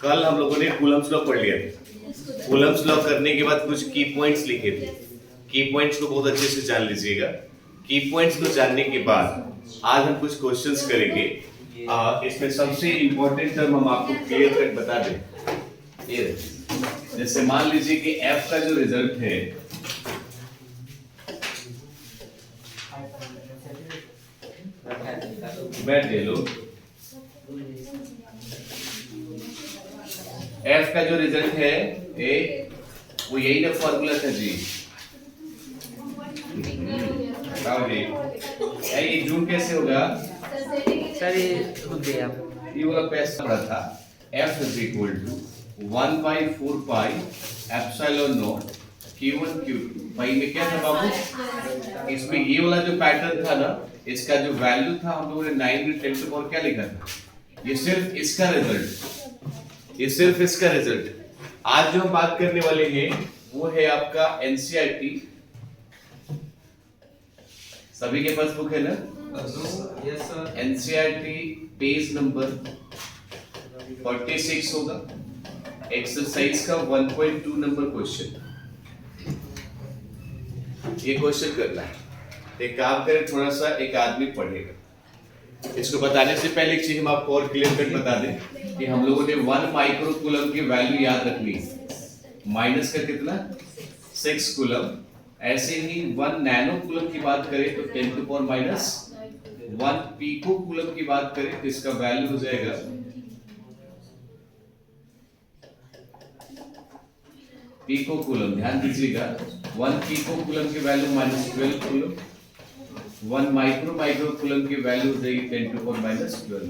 कल हम लोगों ने कूलम्स लॉ पढ़ लिया था। कूलम्स लॉ करने के बाद कुछ की पॉइंट्स लिखे थे। की पॉइंट्स को बहुत अच्छे से जान लीजिएगा। की पॉइंट्स को जानने के बाद आज हम कुछ क्वेश्चंस करेंगे। इसमें सबसे इंपॉर्टेंट टर्म हम आपको क्लियर कट बता दें। ये जैसे मान लीजिए कि एफ का जो रिजल्ट है, बैठे लोग, एफ का जो रिजल्ट है ए, वो यही ना फॉर्मूला था जी। ये जून कैसे होगा सर? ये खुद दिया ये वाला पैसा पड़ा था। F is equal to 1/4 pi epsilon naught Q1 Q2 pi में क्या था बाबू? इसमें ये वाला जो पैटर्न था ना, इसका जो वैल्यू था हम लोगों ने 9 और क्या लिखा था? ये सिर्फ इसका रिजल्ट, ये सिर्फ इसका रिजल्ट। आज जो हम बात करने वाले हैं वो है आपका एनसीईआरटी। सभी के पास बुक है ना? Yes sir. NCERT page number 46 होगा। एक्सरसाइज का 1.2 नंबर क्वेश्चन। ये क्वेश्चन करना है। एक काम करें, थोड़ा सा एक आदमी पढ़ेगा। इसको बताने से पहले एक चीज हम आपको और क्लियर कट बता दें कि हम लोगों ने 1 माइक्रो कूलम की वैल्यू याद रखनी है। माइनस का कितना? 6 कूलम। ऐसे ही 1 नैनो कूलम की बात करें तो 10 to power minus 1 pico coulomb की बात करें तो इसका वैल्यू हो जाएगा पीको कूलम। ध्यान दीजिएगा, 1 पीको कूलम की वैल्यू -12 कूलम। 1 माइक्रो कूलम की वैल्यू हो जाएगी 10 टू पावर -12।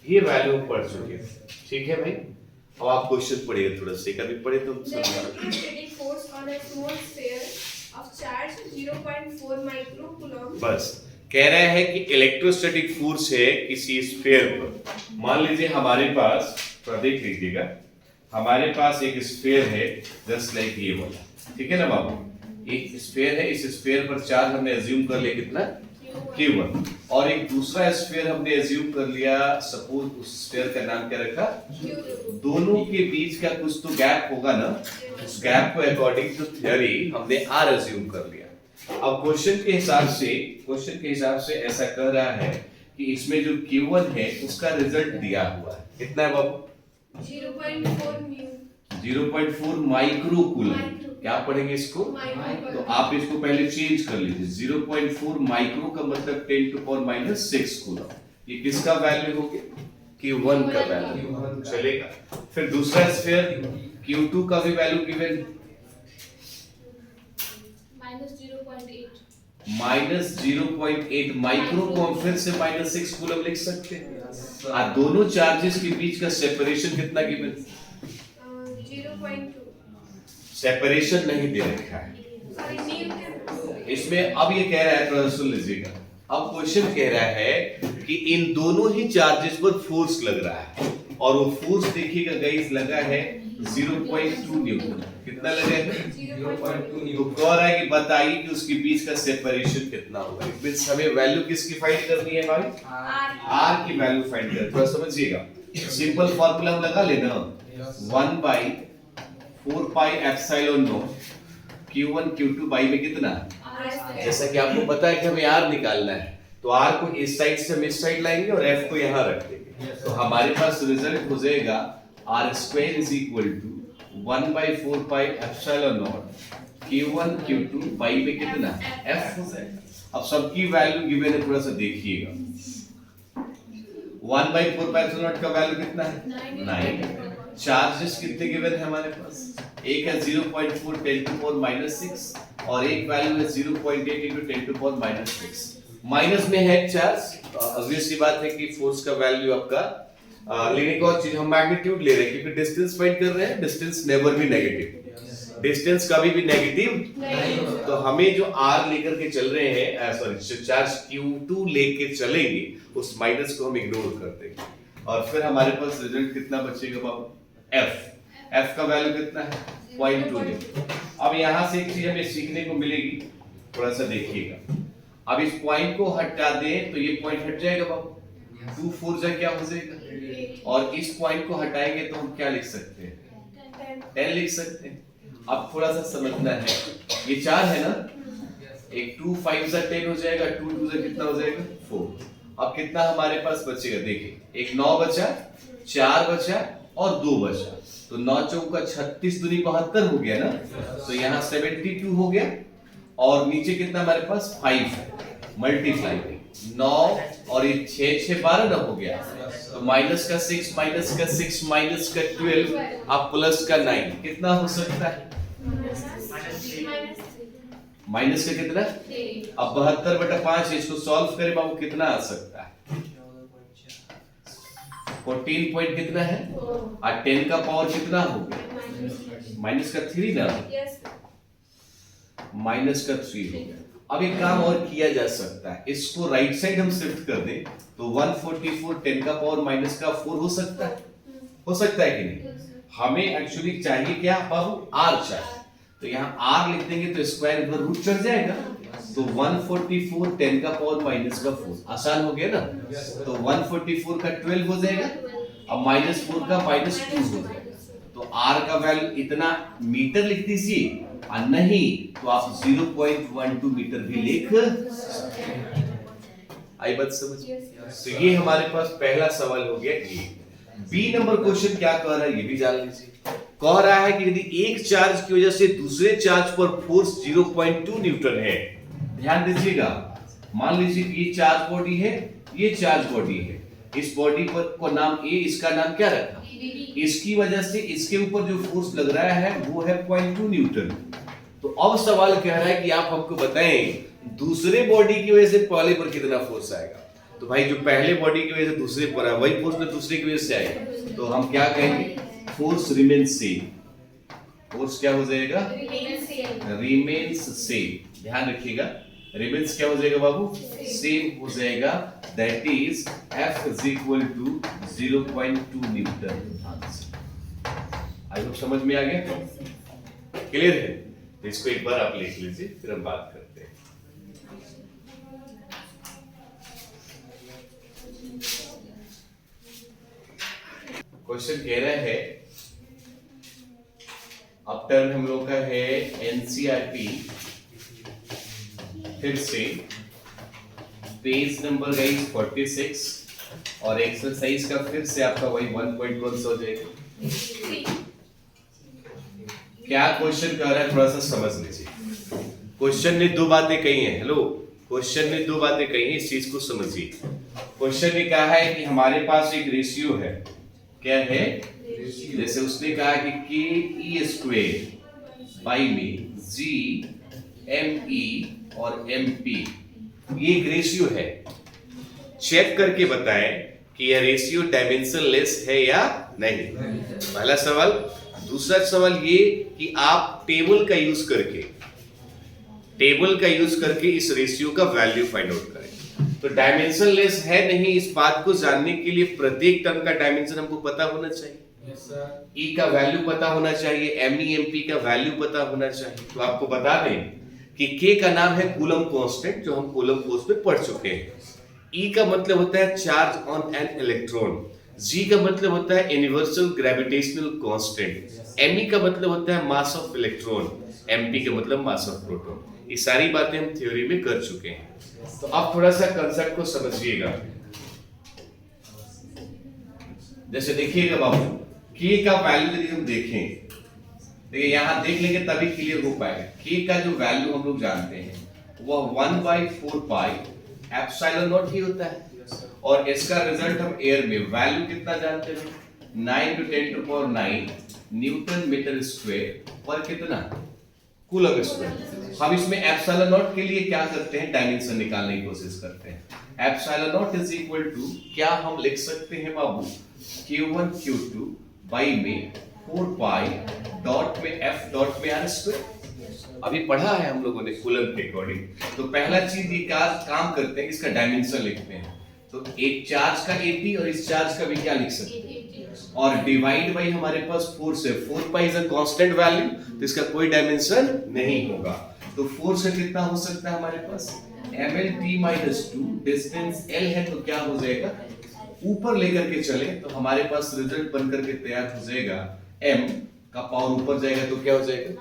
ये वैल्यू पढ़ चुके हैं, ठीक है भाई। अब आप क्वेश्चन पढ़िए थोड़ा सा, कभी पढ़े तो force on a small sphere of charge 0.4 microcoulomb। बस कह रहा है कि इलेक्ट्रोस्टैटिक फोर्स है किसी स्फीयर पर। मान लीजिए हमारे पास, थोड़ा देख लीजिएगा, हमारे पास एक स्फीयर है जस्ट लाइक ये वाला, ठीक है ना बाबू? एक स्फीयर है, इस स्फीयर पर चार्ज हमने एज्यूम कर लिया कितना? Q1। और एक दूसरा स्फीयर हमने एज्यूम कर लिया, सपोज उस स्फीयर का नाम क्या रखा? दोनों के बीच का कुछ तो गैप होगा ना, उस गैप को अकॉर्डिंग टू थ्योरी हमने R एज्यूम कर लिया। अब क्वेश्चन के हिसाब से ऐसा कह रहा है कि इसमें जो Q1 है उसका रिजल्ट दिया हुआ है। कितना है बाबू? 0.4 म्यू। 0.4 micro coulomb. क्या पढ़ेंगे इसको? तो आप इसको पहले चेंज कर लीजिए। 0.4 माइक्रो का मतलब 10 टू पावर -6 कूलम। ये किसका वैल्यू हो गया? Q1 का वैल्यू चलेगा। फिर दूसरा स्फीयर Q2 का भी वैल्यू गिवन -0.8 माइक्रो को हम फिर से -6 कूलम लिख सकते हैं। दोनों चार्जेस के बीच का सेपरेशन कितना गिवन? 0.2। सेपरेशन नहीं दे रखा है इसमें। अब ये कह रहा है, थोड़ा सुन लीजिएगा। अब क्वेश्चन कह रहा है कि इन दोनों ही चार्जेस पर फोर्स लग रहा है, और वो फोर्स देखिएगा गाइस लगा है 0.2 न्यूटन। कितना लगा है? 0.2 तो कह रहा है कि बताइए कि उसके बीच का सेपरेशन कितना होगा। मींस हमें वैल्यू किसकी फाइंड करनी है भाई? R की वैल्यू फाइंड करनी है। थोड़ा समझिएगा, सिंपल फार्मूला हम लगा लेना, 1/4 pi epsilon naught Q1 Q2 pi में कितना? जैसा कि आपको पता है कि हमें R निकालना है, तो R को इस साइड से हम इस साइड लाएंगे और F को यहाँ रख देंगे। तो हमारे पास रिजल्ट हो जाएगा R² = 1/4 pi epsilon naught Q1 Q2 pi में कितना? F हो जाएगा। अब सबकी वैल्यू गिवन है, थोड़ा सा देखिएगा। 1/4 पाई एप्सिलॉन नॉट का वैल्यू कितना है? 9। चार्जेस कितने गिवन है हमारे पास? एक है 0.4 10 टू पावर -6 और एक वैल्यू है 0.8 × 10 टू पावर -6। माइनस में है चार्ज, ऑब्वियस सी बात है कि फोर्स का वैल्यू आपका लेने का और चीज हम मैग्नीट्यूड ले रहे हैं क्योंकि डिस्टेंस फाइंड कर रहे हैं। Distance never be negative, distance कभी भी नेगेटिव नहीं। तो हमें जो R लेकर के चल रहे हैं, सॉरी चार्ज Q2 लेके चलेंगे, उस माइनस को हम इग्नोर कर देंगे और फिर हमारे पास रिजल्ट कितना बचेगा बाबू? F का वैल्यू कितना है? 0.2। अब यहां से एक चीज हमें सीखने को मिलेगी, थोड़ा सा देखिएगा। अब इस पॉइंट को हटा दें तो ये पॉइंट हट जाएगा बाबू। 2 4 जा क्या हो जाएगा? और इस पॉइंट को हटाएंगे तो हम क्या लिख सकते हैं? 10 लिख सकते हैं। अब थोड़ा सा समझना है, ये 4 है ना, एक 2 5 से 10 हो जाएगा, 2 2 से कितना हो जाएगा 4। अब कितना हमारे पास बचेगा? देखिए, एक 9 बचा, 4 बचा और 2 बचा, तो 9 चौका 36 दूनी 72 हो गया ना, तो यहाँ 72 हो गया। और नीचे कितना हमारे पास 5 है, मल्टीप्लाई 9 और ये 6 6 12 ना हो गया, तो माइनस का 6 माइनस का 6 माइनस का 12 अब प्लस का 9 कितना हो सकता है? माइनस का कितना? अब 72/5 इसको सॉल्व करें बाबू, कितना आ सकता है? 14 पॉइंट कितना है, और 10 का पावर कितना हो गया? माइनस का 3 ना, माइनस का 3 हो गया। अब एक काम और किया जा सकता है, इसको राइट साइड हम शिफ्ट कर दें तो 144 10 का पावर माइनस का 4 हो सकता है, हो सकता है कि नहीं? हमें एक्चुअली चाहिए क्या बाबू? r चाहिए, तो यहाँ r लिख देंगे तो स्क्वायर पर रूट चढ़ जाएगा, तो 144 10 का पावर माइनस का 4 आसान हो गया ना, तो 144 का 12 हो जाएगा, अब -4 का -2 हो जाएगा, तो r का वैल्यू इतना मीटर लिख दीजिए, और नहीं तो आप 0.12 मीटर भी लिख सकते हैं। आई बात समझ? तो ये हमारे पास पहला सवाल हो गया। ये बी नंबर क्वेश्चन क्या कह रहा है ये भी जान लीजिए। कह रहा है कि यदि एक चार्ज की वजह से दूसरे चार्ज पर फोर्स 0.2 न्यूटन है, ध्यान दीजिएगा, मान लीजिए ये चार्ज बॉडी है, ये चार्ज बॉडी है, इस बॉडी पर को नाम ए, इसका नाम क्या रखा? इसकी वजह से इसके ऊपर जो फोर्स लग रहा है वो है 0.2 न्यूटन। तो अब सवाल कह रहा है कि आप हमको बताएं दूसरे बॉडी की वजह से पहले पर कितना फोर्स आएगा। तो भाई जो पहले बॉडी की वजह से दूसरे पर है वही फोर्स दूसरे की वजह से आएगा, तो हम क्या कहेंगे? Force remains same. फोर्स क्या हो जाएगा? Remains same. ध्यान रखिएगा, रिमेन्स क्या हो जाएगा बाबू? सेम हो जाएगा, that is F is equal to 0.2 Newton. I hope समझ में आ गया, क्लियर है? तो इसको एक बार आप लिख लीजिए, फिर हम बात करते हैं। क्वेश्चन कह रहा है, अब टर्न हम लोग का है एनसीईआरटी, फिर से पेज नंबर गाइस 46 और एक्सरसाइज का फिर से आपका वही 1.1 हो जाएगा। क्या क्वेश्चन कर रहा है थोड़ा सा समझ लीजिए। क्वेश्चन ने दो बातें कही हैं, हेलो, क्वेश्चन ने दो बातें कही हैं, इस चीज को समझिए। क्वेश्चन ने कहा है कि हमारे पास एक रेशियो है, क्या है? जैसे उसने कहा कि ke² बाई में GME और MP, ये एक रेशियो है। चेक करके बताएं कि यह रेशियो डायमेंशन लेस है या नहीं, पहला सवाल। दूसरा सवाल ये कि आप टेबल का यूज करके इस रेशियो का वैल्यू फाइंड आउट करें। तो डायमेंशन लेस है नहीं, इस बात को जानने के लिए प्रत्येक टर्म का डायमेंशन हमको पता होना चाहिए। E का वैल्यू पता होना चाहिए, ME MP का वैल्यू पता होना चाहिए। तो आपको बता दें कि K का नाम है कूलम कांस्टेंट, जो हम कूलम कोर्स में पढ़ चुके हैं। E का मतलब होता है charge on an electron, G का मतलब होता है यूनिवर्सल ग्रेविटेशनल कांस्टेंट, Me का मतलब होता है मास ऑफ इलेक्ट्रॉन, MP का मतलब मास ऑफ प्रोटॉन। ये सारी बातें हम थ्योरी में कर चुके हैं। तो अब थोड़ा सा कंसेप्ट को समझिएगा। जैसे देखिएगा बाबू, K का वैल्यू यदि हम देखें, देखिए यहां देख लेंगे तभी क्लियर हो पाएगा। K का जो वैल्यू हम लोग जानते हैं वह 1/4 पाई एप्सिलॉन नॉट ही होता है, और इसका रिजल्ट हम एयर में वैल्यू कितना जानते हैं? 9 × 10⁹ न्यूटन मीटर स्क्वायर पर कितना? Coulomb square. हम इसमें एप्सिलॉन नॉट के लिए क्या करते हैं? डायमेंशन निकालने की कोशिश करते हैं। Epsilon naught is equal to, क्या हम लिख सकते हैं बाबू? Q1 Q2 बाई में 4 पाई डॉट में F डॉट में R स्क्वायर। अभी पढ़ा है हम लोगों ने कूलम के अकॉर्डिंग। तो पहला चीज ये काम करते हैं, इसका डायमेंशन लिखते हैं। तो एक चार्ज का AP और इस चार्ज का भी क्या लिख सकते हैं? और डिवाइड बाई हमारे पास 4 से, 4 pi is a constant value, तो इसका कोई डायमेंशन नहीं होगा। तो 4 से कितना हो सकता है हमारे पास? ml t - 2, डिस्टेंस L है तो क्या हो जाएगा? ऊपर लेकर के चले तो हमारे पास रिजल्ट बनकर के तैयार हो जाएगा, m का पावर ऊपर जाएगा तो क्या हो जाएगा,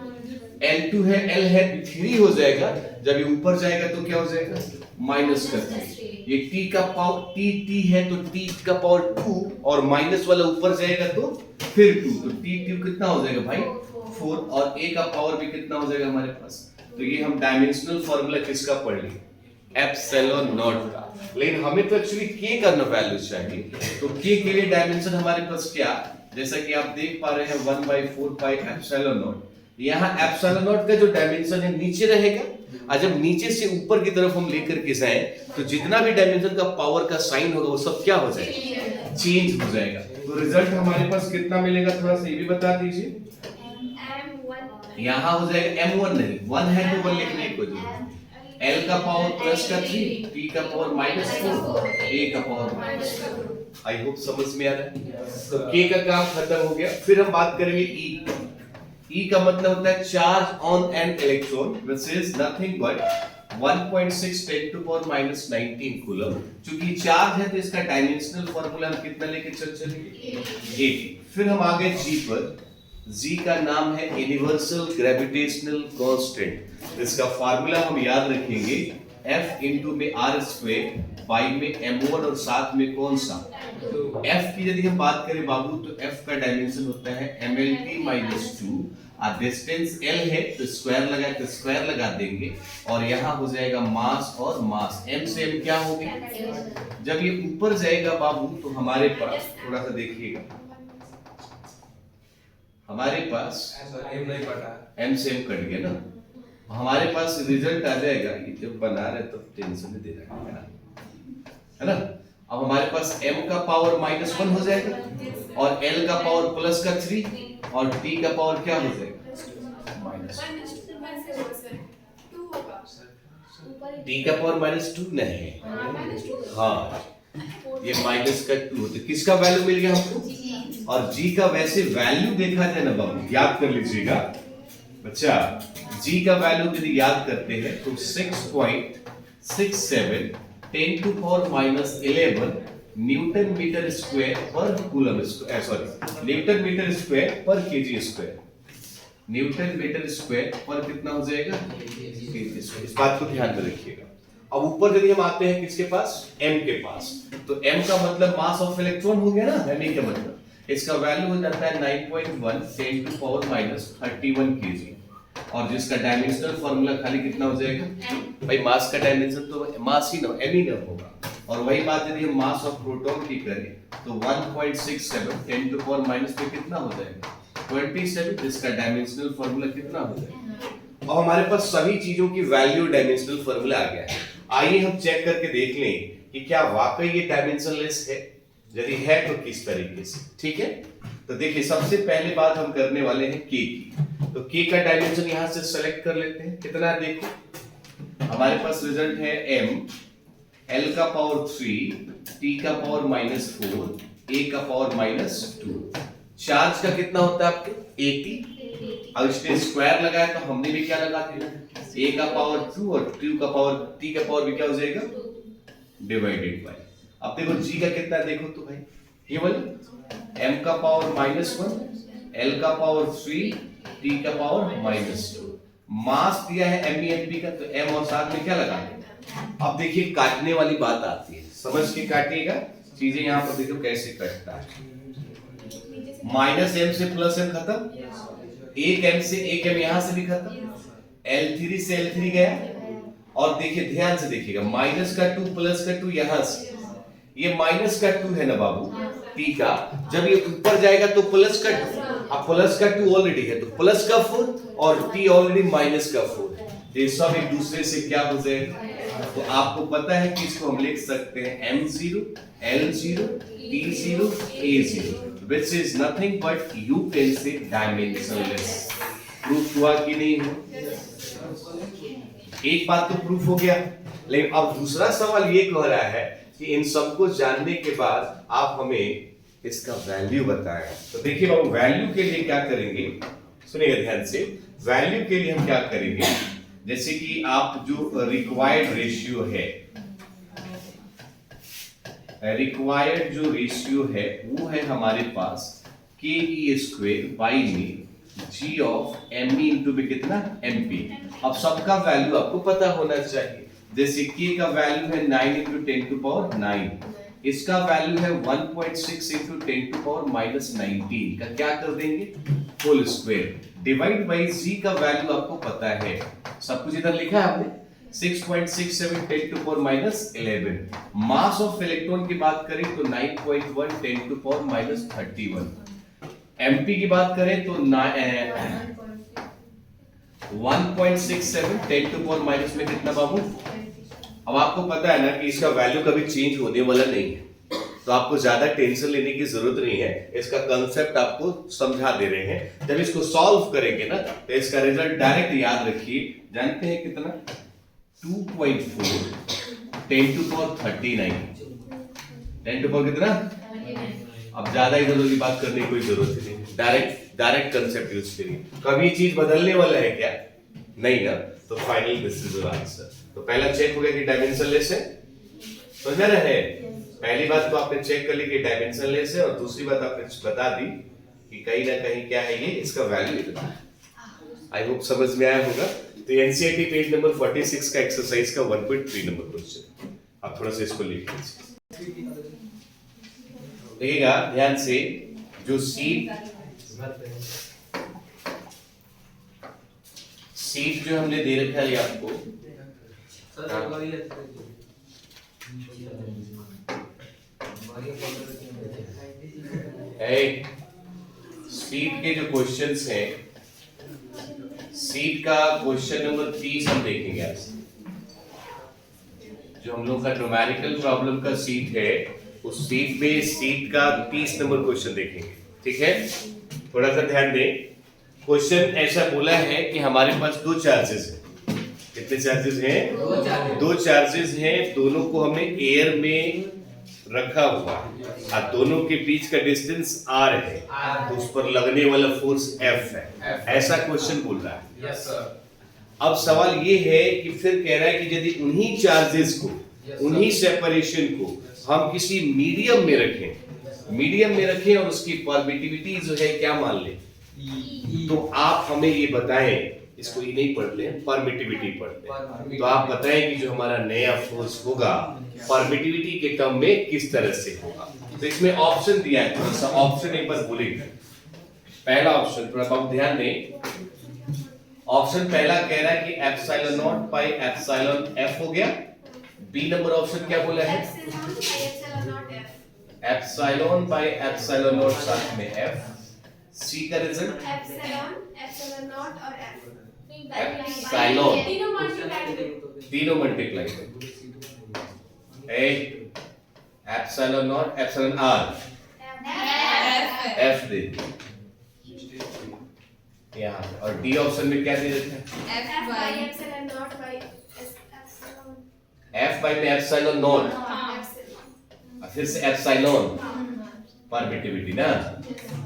L2 है, L है 3 हो जाएगा, जब ये ऊपर जाएगा तो क्या हो जाएगा, माइनस कर 3। ये t का पावर t है तो t का पावर 2 और माइनस वाला ऊपर जाएगा तो फिर 2, तो t कितना हो जाएगा भाई 4, और a का पावर भी कितना हो जाएगा हमारे पास। तो ये हम डायमेंशनल फार्मूला किसका पढ़ लिए, एप्सिलॉन नॉट का। लेकिन हमें तो एक्चुअली k का वैल्यू चाहिए, तो k के लिए डायमेंशन हमारे पास क्या, जैसा कि आप देख पा रहे हैं 1/4 पाई एप्सिलॉन नॉट। यहाँ एप्सिलॉन नॉट का जो डायमेंशन है नीचे रहेगा, और जब नीचे से ऊपर की तरफ हम लेकर के जाएं तो जितना भी डायमेंशन का पावर का साइन होगा वो सब क्या हो जाएगा, चेंज हो जाएगा। तो रिजल्ट हमारे पास कितना मिलेगा, थोड़ा सा ये भी बता दीजिए। यहाँ हो जाएगा m1 नहीं, 1 है तो 1 लिखने की जरूरत, L का पावर प्लस का 3, T का पावर माइनस 4, A का पावर माइनस 4। आई होप समझ में आ रहा है। तो K का काम खत्म हो गया। फिर हम बात करेंगे E। E का मतलब होता है charge on an electron which is nothing but 1.6 10 to power minus 19 coulomb. चूंकि चार्ज है तो इसका डायमेंशनल फार्मूला हम कितना लेके चलेंगे, 80। फिर हम आ गए G पर। G का नाम है यूनिवर्सल ग्रेविटेशनल कांस्टेंट। इसका फार्मूला हम याद रखेंगे, F इंटू में R स्क्वायर बाई में m1 और साथ में कौन सा, F की यदि हम बात करें बाबू तो F का डायमेंशन होता है mLT-2। और डिस्टेंस L है तो स्क्वायर लगा देंगे, और यहाँ हो जाएगा मास और मास, m से m क्या हो गया। जब ये ऊपर जाएगा बाबू तो हमारे पास थोड़ा सा देखिएगा, हमारे पास m से m कट गया ना, हमारे पास रिजल्ट आ जाएगा। ये जब बना रहे तो टेंशन नहीं दे रहा है ना। अब हमारे पास m का पावर -1 हो जाएगा, और L का पावर प्लस का 3, और T का पावर क्या हो जाएगा, T का पावर -2 नहीं, हाँ ये माइनस का 2 होता है। किसका वैल्यू मिल गया हमको, और G का वैसे वैल्यू देखा जाए ना बाबू, याद कर लीजिएगा बच्चा, G का वैल्यू यदि याद करते हैं तो 6.67 10 to power -11 newton metre square per coulomb square, sorry newton metre square per kg square, newton metre square पर कितना हो जाएगा, केजी स्क्वायर। इस बात को ध्यान में रखिएगा। अब ऊपर यदि हम आते हैं किसके पास, m के पास, तो m का मतलब मास ऑफ इलेक्ट्रॉन हो गया ना, m का मतलब इसका वैल्यू हो जाता है 9.1 10 टू पावर -31 केजी, और जिसका डायमेंशनल फार्मूला खाली कितना हो जाएगा भाई, मास का डायमेंशन तो मास ही ना m ही ना होगा। और वही बात यदि हम मास ऑफ प्रोटॉन की करें तो 1.67 10 टू पावर माइनस पे कितना हो जाएगा 27, जिसका डायमेंशनल फार्मूला कितना हो जाएगा। अब हमारे पास सभी चीजों की वैल्यू डायमेंशनल फार्मूला आ गया है। आइए हम चेक करके देख लें कि क्या वाकई ये डायमेंशनलेस है, यदि है तो किस तरीके से, ठीक है। तो देखिए सबसे पहले बात हम करने वाले हैं k की। तो k का डायमेंशन यहां से सेलेक्ट कर लेते हैं, कितना है देखो, हमारे पास रिजल्ट है m, l का पावर 3, t का पावर -4, a का पावर -2। चार्ज का कितना होता है आपके 80। अब इसने स्क्वायर लगाया तो हमने भी क्या लगा दिया, a का पावर 2 और t का पावर भी क्या हो जाएगा, डिवाइडेड बाय। अब देखो g का कितना है देखो तो भाई, ये वाला m का पावर -1, l का पावर 3, t का पावर -2। मास दिया है MEMP का, तो m और साथ में क्या लगा देंगे। अब देखिए काटने वाली बात आती है, समझ के काटिएगा चीजें। यहाँ पर देखो कैसे कटता है, -m से +m खत्म, एक m से एक m यहां से भी खत्म, L3 से L3 गया, और देखिए ध्यान से देखिएगा -2 +2 यहां से, ये -2 है ना बाबू t का, जब ये ऊपर जाएगा तो +2, अब +2 ऑलरेडी है तो +4, और t ऑलरेडी -4, ये सब एक दूसरे से क्या हो जाएगा। तो आपको पता है कि इसको हम लिख सकते हैं m0 l0 t0 a0 which is nothing but you can say dimensionless। Proof हुआ कि नहीं हुआ, एक बात तो प्रूफ हो गया। लेकिन अब दूसरा सवाल ये कह रहा है कि इन सबको जानने के बाद आप हमें इसका वैल्यू बताएं। तो देखिए बाबू वैल्यू के लिए क्या करेंगे, सुनिएगा ध्यान से। वैल्यू के लिए हम क्या करेंगे, जैसे कि आप जो रिक्वायर्ड रेशियो है, रिक्वायर्ड जो रेशियो है वो है हमारे पास के ई स्क्वेयर बाई में जी ऑफ एम ई इंटू में कितना एम पी। अब सबका वैल्यू आपको पता होना चाहिए। जैसे k का वैल्यू है 9 इंटू 10 टू पावर 9, इसका वैल्यू है 1.6 इंटू 10 टू पावर माइनस 19 का क्या कर देंगे whole square divide by z का वैल्यू आपको पता है, सब कुछ इधर लिखा है आपने 6.67 10 to power minus 11। Mass of electron की बात करें तो 9.1 10 टू पावर माइनस 31। एमपी की बात करें तो 1.67 10 टू पावर माइनस में कितना बाबू। अब आपको पता है ना कि इसका वैल्यू कभी चेंज होने वाला नहीं है, तो आपको ज्यादा टेंशन लेने की जरूरत नहीं है। इसका कंसेप्ट आपको समझा दे रहे हैं। जब इसको सॉल्व करेंगे ना तो इसका रिजल्ट डायरेक्ट याद रखिए। जानते हैं कितना 2.4 10 टू पावर 39 10 टू पावर कितना। अब ज्यादा इधर उधर की बात करने की कोई जरूरत नहीं, डायरेक्ट कंसेप्ट यूज करिए। कभी चीज बदलने वाला है क्या, नहीं ना। तो final this is your answer. तो पहला चेक हो गया कि डायमेंशनलेस है, समझ रहे हैं। पहली बात तो आपने चेक कर ली कि डायमेंशनलेस है, और दूसरी बात आपने बता दी कि कहीं ना कहीं क्या है ये, इसका वैल्यू इतना है। आई होप समझ में आया होगा। तो एनसीईआरटी पेज नंबर 46 का एक्सरसाइज का 1.3 नंबर क्वेश्चन। आप थोड़ा सा इसको लिख लीजिए, देखिएगा ध्यान से। जो सीट जो हमने दे रखा है आपको, सीट के जो क्वेश्चंस हैं, सीट का क्वेश्चन नंबर 30 हम देखेंगे आज। जो हम लोग का न्यूमेरिकल प्रॉब्लम का सीट है, उस सीट में सीट का 30 नंबर क्वेश्चन देखेंगे, ठीक है। थोड़ा सा ध्यान दें। क्वेश्चन ऐसा बोला है कि हमारे पास दो चार्जेस हैं। कितने चार्जेस हैं? दो चार्जेस हैं। दोनों को हमने एयर में रखा हुआ है और दोनों के बीच का डिस्टेंस r है, तो उस पर लगने वाला फोर्स F है। ऐसा क्वेश्चन बोल रहा है। Yes sir. अब सवाल ये है कि फिर कह रहा है कि यदि उन्हीं चार्जेस को, उन्हीं सेपरेशन को हम किसी मीडियम में रखें और उसकी परमिटिविटी जो है क्या मान लें, तो आप हमें ये बताएं। इसको ही नहीं पढ़ते हैं, परमिटिविटी पढ़ते हैं। तो आप बताएं कि जो हमारा नया फोर्स होगा परमिटिविटी के टर्म में किस तरह से होगा। तो इसमें ऑप्शन दिया है, थोड़ा सा ऑप्शन एक बार बोलेंगे। पहला ऑप्शन थोड़ा बहुत ध्यान दें। ऑप्शन पहला कह रहा है कि epsilon naught by epsilon F हो गया। बी नंबर ऑप्शन क्या बोला है? एप्सिलॉन बाय एप्सिलॉन नॉट साथ में एफ। सी का रिजल्ट एप्सिलॉन नॉट और एफ एप्सिलॉन तीनों multiply epsilon naught epsilon R F दे यहाँ, और डी ऑप्शन में क्या दे रखा है? F by epsilon naught by epsilon F by में एप्सिलॉन नॉट, फिर से एप्सिलॉन परमिटिविटी ना।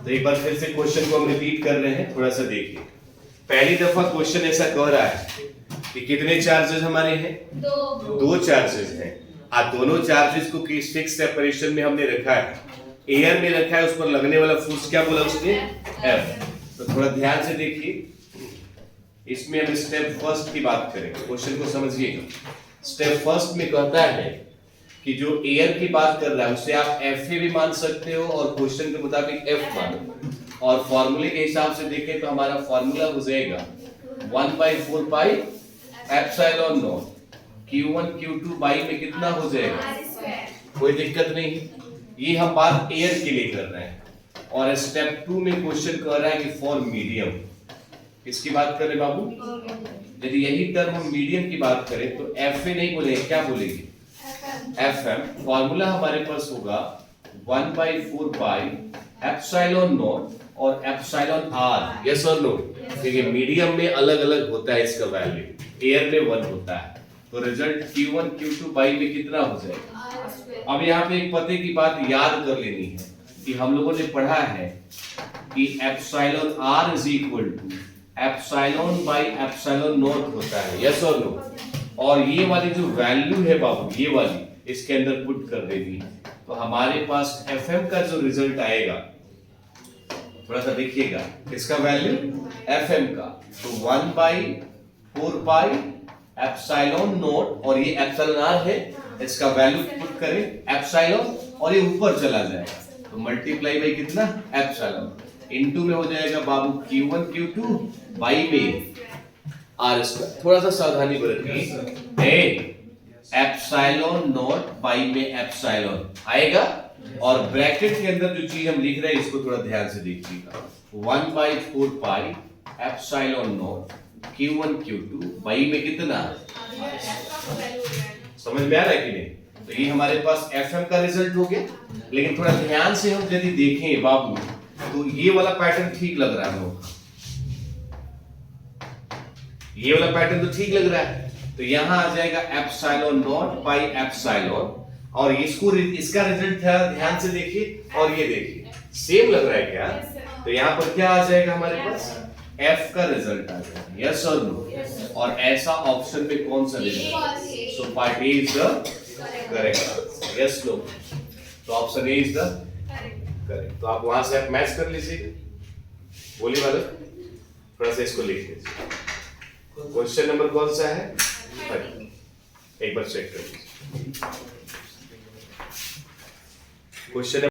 तो एक बार फिर से क्वेश्चन को हम रिपीट कर रहे हैं, थोड़ा सा देखिए। पहली दफा क्वेश्चन ऐसा कह रहा है कि कितने चार्जेस हमारे हैं? दो चार्जेस हैं। दोनों चार्जेस को किस फिक्स सेपरेशन में हमने रखा है, एयर में रखा है। उस पर लगने वाला फोर्स क्या बोला उसने? एफ। तो थोड़ा ध्यान से देखिए। इसमें हम स्टेप फर्स्ट की बात करेंगे, क्वेश्चन को समझिएगा। स्टेप फर्स्ट में कहता है कि जो एयर की बात कर रहा है उसे आप एफ भी मान सकते हो और क्वेश्चन के मुताबिक एफ मानो, और फॉर्मूले के हिसाब से देखें तो हमारा फॉर्मूला हो जाएगा 1/4 pi epsilon naught Q1 Q2 by में कितना हो जाएगा, कोई दिक्कत नहीं। ये हम बात एयर के लिए कर रहे हैं। और स्टेप 2 में क्वेश्चन कह रहा है कि फॉर मीडियम, किसकी बात कर रहे बाबू? यदि यही टर्म हम मीडियम की बात करें तो एफ नहीं बोलेंगे, क्या बोलेंगे? FM। फॉर्मूला हमारे पास होगा 1/4 पाई एप्सिलॉन नॉट और एप्सिलॉन आर। यस और नो? देखिए मीडियम में अलग अलग होता है इसका वैल्यू, एयर में 1 होता है। तो रिजल्ट Q1 Q2 बाई में कितना हो जाएगा? अब यहाँ पे एक पते की बात याद कर लेनी है कि हम लोगों ने पढ़ा है कि epsilon r is equal to epsilon by epsilon naught होता है। यस और नो? और ये वाली जो वैल्यू है बाबू, ये वाली इसके अंदर पुट कर देनी है। तो हमारे पास FM का जो रिजल्ट आएगा, थोड़ा सा देखिएगा, इसका वैल्यू FM का, तो 1/4 एप्सिलॉन नॉट, और ये एप्सिलॉन r है, इसका वैल्यू पुट करें एप्सिलॉन, और ये ऊपर चला जाएगा, तो मल्टीप्लाई बाई कितना एप्सिलॉन, इनटू में हो जाएगा बाबू Q1 Q2 बाई में r²। थोड़ा सा सावधानी बरतिए, एप्सिलॉन नॉट बाई में एप्सिलॉन आएगा, और ब्रैकेट के अंदर जो चीज हम लिख रहे हैं इसको थोड़ा ध्यान से देखिएगा, 1/4 epsilon naught Q1 Q2 by में कितना, समझ में आ रहा है कि नहीं? तो ये हमारे पास FM का रिजल्ट हो गया, लेकिन थोड़ा ध्यान से हम यदि देखें बाबू, तो ये वाला पैटर्न ठीक लग रहा है हम लोग, ये वाला पैटर्न तो ठीक लग रहा है, तो यहां आ जाएगा एप्सिलॉन नॉट बाई एप्सिलॉन, और इसको इसका रिजल्ट ध्यान से देखिए, और ये देखिए सेम लग रहा है क्या? तो यहाँ पर क्या आ जाएगा हमारे पास, F का रिजल्ट आ जाएगा, यस और नो, और ऐसा ऑप्शन में कौन सा result, so part A is the correct, yes no, तो option A is the correct. तो आप वहां से आप मैच कर लीजिए, बोलिए वाले, थोड़ा सा इसको लिख लीजिए। क्वेश्चन नंबर कौन सा है, एक बार चेक कर लीजिए, क्वेश्चन